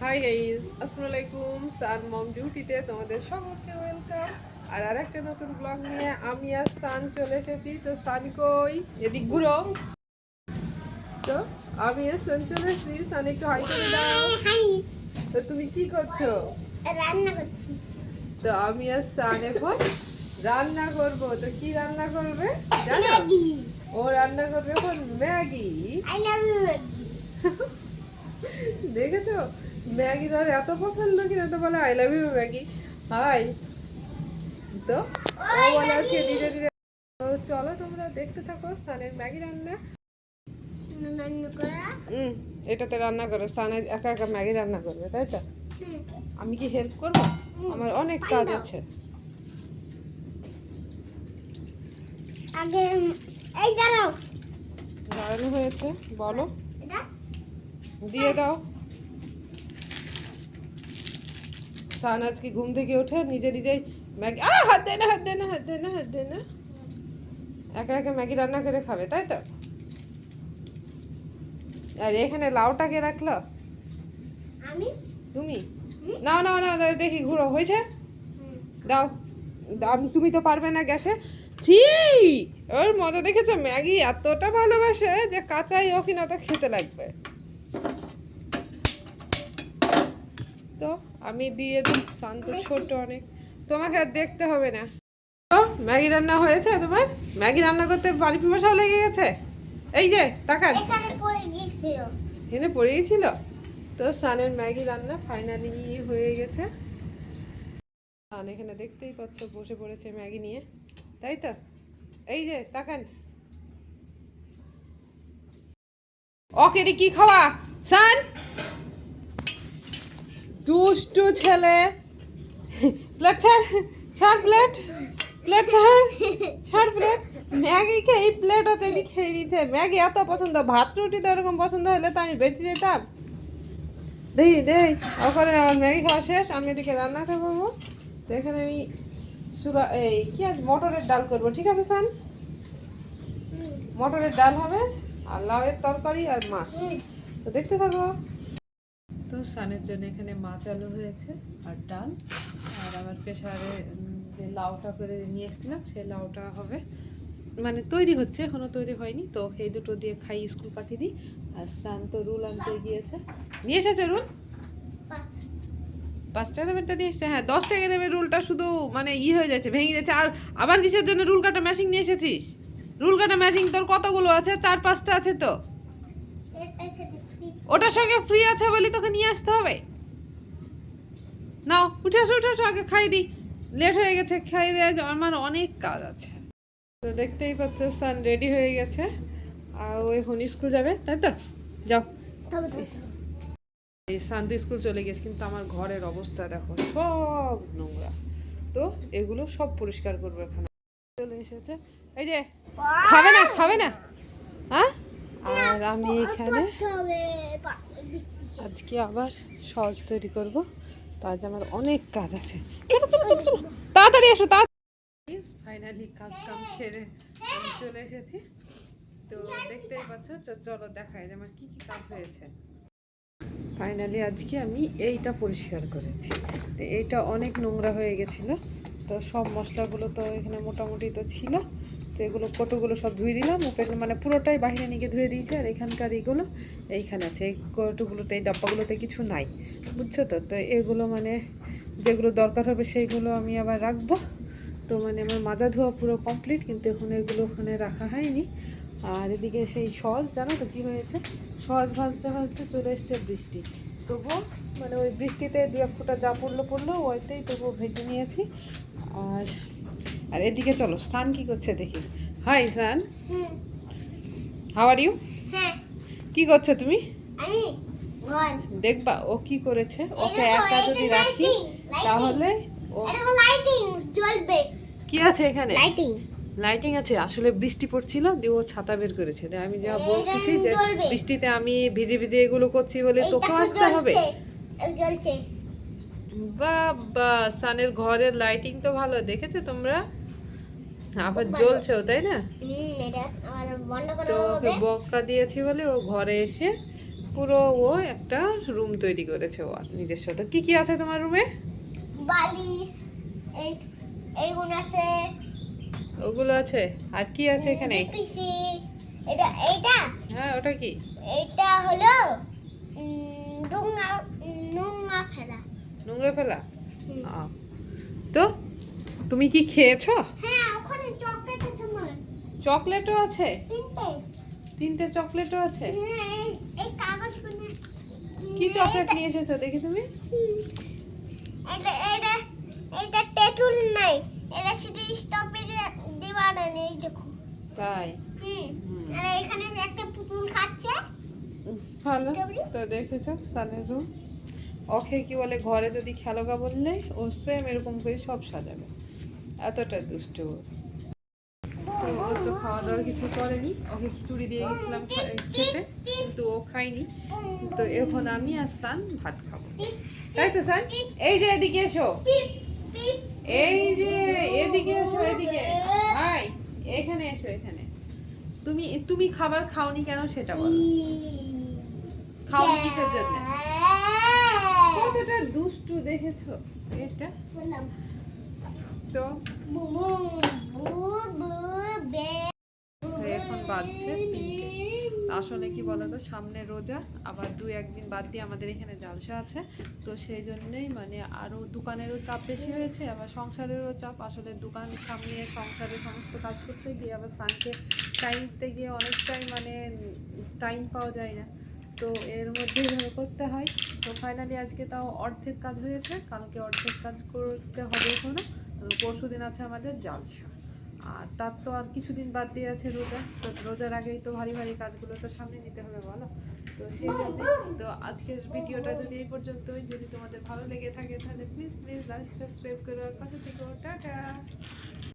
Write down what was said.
Hi guys, আসসালামু আলাইকুম। সান মম ডিউটিতে তোমাদের সকলকে ওয়েলকাম। আর আরেকটা নতুন ব্লগ নিয়ে আমি আর সান চলে এসেছি। তো সান কই? এদিক ঘুরো। তো আমি আর সান চলে এসেছি। সান একটু হাই করে দাও। হাই। তো তুমি কি করছো? রান্না করছি। তো আমি আর সান এখন রান্না করবো। তো কি রান্না করবে জানো? ম্যাগি। ও রান্না করবে এখন Maggi. I love you Maggi. দেখেছো ম্যাগি ধর এত পছন্দ কিনা, তো বলে I love you Maggi. Hi. তো ও বলে আজকে ধীরে ধীরে। তো চলো তোমরা দেখতে থাকো সানের ম্যাগি রান্না। রান্না করা। এটাতে রান্না করো, সানের একা একা ম্যাগি রান্না করবে, তাই তো? হুম। আমি কি হেল্প করবো? আমার অনেক কাজ আছে। আগে এই দাঁড়াও। দাঁড়ানো হয়েছে, বলো। এটা দিয়ে দাও। সান আজকে ঘুম থেকে উঠে নিজে নিজেই ম্যাগি হাত দে না, হাত দে না, হাত দে না, হাত দে না। একা একা ম্যাগি রান্না করে খাবে, তাই তো? আর এখানে লাউটাকে রাখলো আমি তুমি। না না না, দেখি ঘুরো হয়েছে। দাও। তুমি তো পারবে না গ্যাসে। ছি, ওর মজা দেখেছো? ম্যাগি এতটা ভালোবাসে যে কাঁচাই ও কিনা তো খেতে লাগবে। তো আমি দিয়ে দিই। শান্ত ছোট অনেক, তোমাকে আর দেখতে হবে না। তো ম্যাগি রান্না হয়েছে তোমার? ম্যাগি রান্না করতে পানি পিপাসাও লেগে গেছে। এই যে তাকান, এখানে পড়ে গেছিল। এখানে পড়ে গেছিল। তো সানের ম্যাগি রান্না ফাইনালি হয়ে গেছে। সান এখানে দেখতেই পাচ্ছ বসে পড়েছে ম্যাগি নিয়ে, তাই তো? এই যে তাকান, ওকে কি খাওয়া সান? দুষ্টু ছেলে। প্লেট ছাড়, ছাড় প্লেট, প্লেট ছাড়, ছাড় প্লেট। ম্যাগি খেয়ে প্লেট হতে খেয়ে নিচ্ছে। ম্যাগি এত পছন্দ, ভাত রুটি তো এরকম পছন্দ হলে তো আমি বেঁচে যেতাম। দেখি দেই ওখানে আমার ম্যাগি খাওয়া শেষ, আমি এদিকে রান্না করবো। তো এখানে আমি এই কি আজ মটরের ডাল করবো, ঠিক আছে সান? মটরের ডাল হবে আর লাউয়ের তরকারি আর মাছ। তো দেখতে থাকো। তো সানের জন্য এখানে মাছ আলু হয়েছে আর ডাল। আর আমার প্রেশারে যে লাউটা করে নিয়ে এসেছিলাম সেই লাউটা হবে, মানে তৈরি হচ্ছে, এখনো তৈরি হয়নি। তো এই দুটো দিয়ে খাই, স্কুল পাঠিয়ে দিই। আর সান তো রুল আনতে গিয়েছে। নিয়ে এসেছে রুল? 5 টাকা দামেরটা নিয়ে এসেছে। হ্যাঁ 10 টাকা দামের রুলটা শুধু মানে হয়ে যাচ্ছে, ভেঙে যাচ্ছে। আর আবার কিসের জন্য রুল কাটা মেশিন নিয়ে এসেছিস? রুল কাটা মেশিন তোর কতগুলো আছে? 4-5টা আছে তো। ওটার সঙ্গে ফ্রি আছে বলি তোকে নিয়ে আসতে হবে। নাও উঠে আসো, উঠে আসো, আগে খাই দিই, লেট হয়ে গেছে। খাই দেওয়া, আমার অনেক কাজ আছে। তো দেখতেই পাচ্ছ সান রেডি হয়ে গেছে আর ও এখন স্কুল যাবে, তাই তো? যাও। এই সান তো স্কুল চলে গেছে, কিন্তু আমার ঘরের অবস্থা দেখো, সব নোংরা। তো এগুলো সব পরিষ্কার করবো এখন। চলে এসেছে, এই যে খাবে না, খাবে না, হ্যাঁ? আর আমি এখানে আজকে আবার সস তৈরি করব। তো আজ আমার অনেক কাজ আছে। তাড়াতাড়ি এসো, তাড়াতাড়ি। ফাইনালি কাজ কাম সেরে আমি চলে এসেছি। তো দেখতেই পাচ্ছ, চলো দেখাই যে আমার কি কি কাজ হয়েছে। ফাইনালি আজকে আমি এইটা পরিষ্কার করেছি। তো এইটা অনেক নোংরা হয়ে গেছিলো। তো সব মশলাগুলো তো এখানে মোটামুটি তো ছিল। তো এগুলো কৌটোগুলো সব ধুয়ে দিলাম, উপরে মানে পুরোটাই বাইরে নিয়ে ধুয়ে দিয়েছি। আর এখানকার এইগুলো এইখানে আছে, এই কৌটোগুলোতে, এই ডাব্বাগুলোতে কিছু নাই, বুঝছো তো? তো এগুলো মানে যেগুলো দরকার হবে সেইগুলো আমি আবার রাখবো। তো মানে আমার মাজা ধোয়া পুরো কমপ্লিট, কিন্তু এখন এগুলো ওখানে রাখা হয়নি। আর এদিকে সেই সস, জানো তো কী হয়েছে? সস ভাজতে ভাজতে চলে এসছে বৃষ্টি। তবুও মানে ওই বৃষ্টিতে 2-1 ফোঁটা যা পড়লো ওইতেই তবুও ভেজে নিয়েছি। আর আর এদিকে চলো, সান কি করছে দেখি। হাই সান, হাউ আর ইউ? কি করছো তুমি? দেখবা ও কি করেছে। ওকে একা যদি রাখি তাহলে ও কি আছে এখানে? লাইটিং আছে। আসলে বৃষ্টি পড়ছিল, দিয়ে ও ছাতা বের করেছে। আমি যা বলতেছি যে বৃষ্টিতে আমি ভিজে ভিজে এগুলো করছি বলে তোকেও আসতে হবে। বাবা, সানের ঘরের লাইটিং তো ভালো, দেখেছো তোমরা? আবার জ্বলছেও, তাই না? তো ওকে বকা দিয়েছি বলে ও ঘরে এসে পুরো ও একটা রুম তৈরি করেছে ও আর নিজস্ব। তো কি কি আছে তোমার রুমে? বালিশ, এই এইগুলো আছে, ওগুলো আছে। আর কি আছে এখানে? পিসি, এটা এইটা হ্যাঁ, ওটা কি? এইটা হলো নোংরা নোংরা ফেলা। নোংরা ফেলা। তো তুমি কি খেয়েছো? হ্যাঁ, ওখানে চকলেট আছে আমার চকলেটও আছে? তিনটে। তিনটে চকলেটও আছে? হ্যাঁ, এই কাগজগুলো। কি চকলেট নিয়ে এসেছো দেখি তুমি? এটা এটা এটা তেঁতুল নাই, এটা শুধু স্ট্রবেরি দেওয়াটা নেই, দেখো। তাই? হুম। হুম। আর এখানে একটা পুতুল খাচ্ছে। ভালো। তো দেখেছো সানের রুম। ওকে কি বলে, ঘরে যদি খেলোগা বললে ও সেম এরকম করে সব সাজাবে, এতটা দুষ্টু ও। তো ও তো খাওয়া দাওয়া কিছু করেনি, ওকে খিচুড়ি দিয়ে গেছিলাম খেতে, কিন্তু ও খায়নি। তো এখন আমি আর সান ভাত খাবো, তাই তো সান? এই যে এদিকে এসো, পিপ পিপ। এই যে এদিকে এসো, এদিকে ভাই, এখানে এসো, এখানে। তুমি তুমি খাবার খাওনি কেন সেটা বলো। খাওনি কিসের জন্য? কতটা দুষ্টু দেখেছো এটা। বললাম তো বু বু বু বু বে। এখন বাজছে 3টে। আসলে কি বলতো, সামনে রোজা, আবার 2-1 দিন বাদ দিয়ে আমাদের এখানে জালসা আছে। তো সেই জন্যই মানে আরও দোকানেরও চাপ বেশি হয়েছে, আবার সংসারেরও চাপ। আসলে দোকান সামলিয়ে সংসারের সমস্ত কাজ করতে গিয়ে আবার সানকে টাইম দিতে গিয়ে অনেকটাই মানে টাইম পাওয়া যায় না। তো এর মধ্যে এভাবে করতে হয়। তো ফাইনালি আজকে তাও অর্ধেক কাজ হয়েছে, কালকে অর্ধেক কাজ করতে হবে এখনো। পরশু দিন আছে আমাদের জালসা, আর তার তো আর কিছুদিন বাদ দিয়ে আছে রোজা। তো রোজার আগেই তো ভারী ভারী কাজগুলো তো সামনে নিতে হবে বলো। তো সেই জন্য তো আজকের ভিডিওটা যদি এই পর্যন্তই, যদি তোমাদের ভালো লেগে থাকে তাহলে প্লিজ প্লিজ লাইক সাবস্ক্রাইব করে আর পাশে থেকো। টাটা।